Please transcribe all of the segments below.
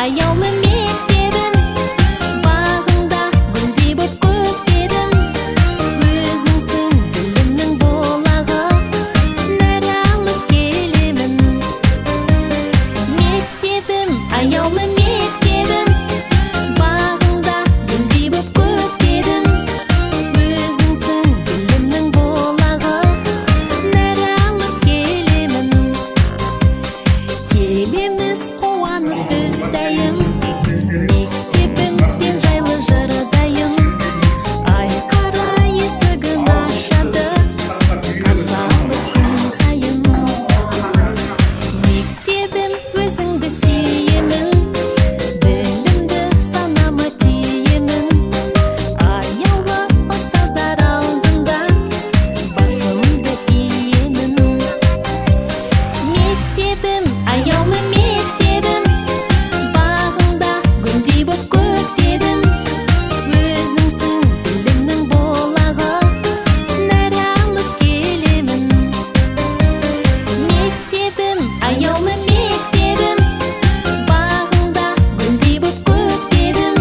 аяулы мектебім, бағыңда гүлдей боп көктедім. Өзіңсің білімнің болағы, нәр алып келемін. Мектебім, аяулы мектебім, бағыңда гүлдей боп көктедім. Өзіңсің білімнің болағы, нәр алып келемін. Келеміз қуанып біз дайым, мектебім сен жайлы жырдайым. Ай қара есігін ашады, қарсы алып күн сайын. Мектебім, өзіңді сүйемін, білімді санама түйемін. Аяулы ұстаздар алдында басымды иемін. Мектебім, аяулы мектебім, бағыңда гүлдей боп көктедім. Өзіңсің білімнің болағы, нәр алып келемін. Мектебім, аяулы мектебім, бағыңда гүлдей боп көктедім.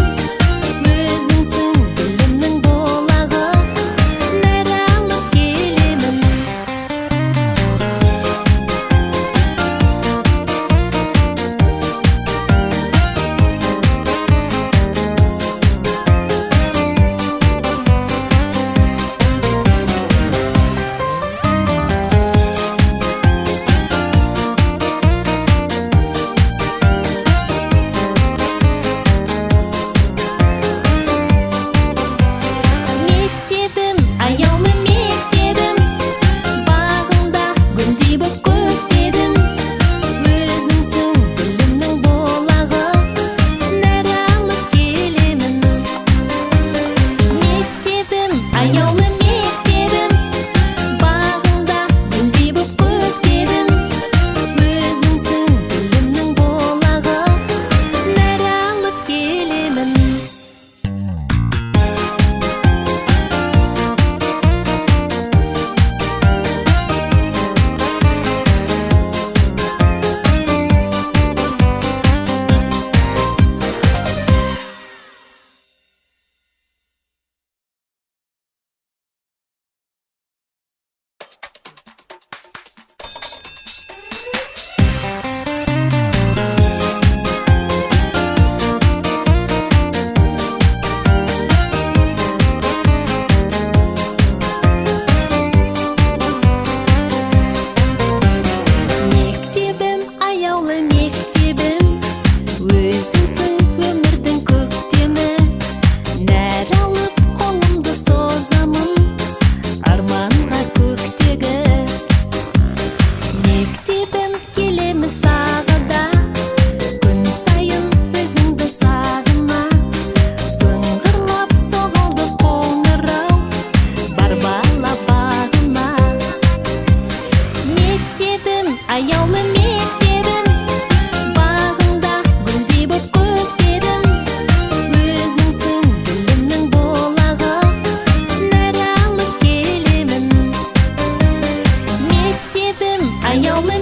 Өзіңсің білімнің болағы, нәр алып келемін. Мектебім, аяулы мектебім, бағыңда гүлдей боп көктедім. Өзіңсің білімнің болағы, нәр алып келемін. Мектебім, аяулы мектебім, бағыңда гүлдей боп көктедім. Өзіңсің білімнің болағы, нәр алып келемін. Мектебім, аяулы мектебім, өзіңсің өмірдің көктемі. Нәр алып қолымды созамын, арманға көктегі. Мектебім, келеміз тағы да, күн сайын өзіңді сағына. Сыңғырлап соғылды қоңырау, бар бала бағына. Мектебім, аяулы мектебім, бағыңда гүлдей боп көктедім. Өзіңсің білімнің болағы, нәр алып келемін. Мектебім, аяулы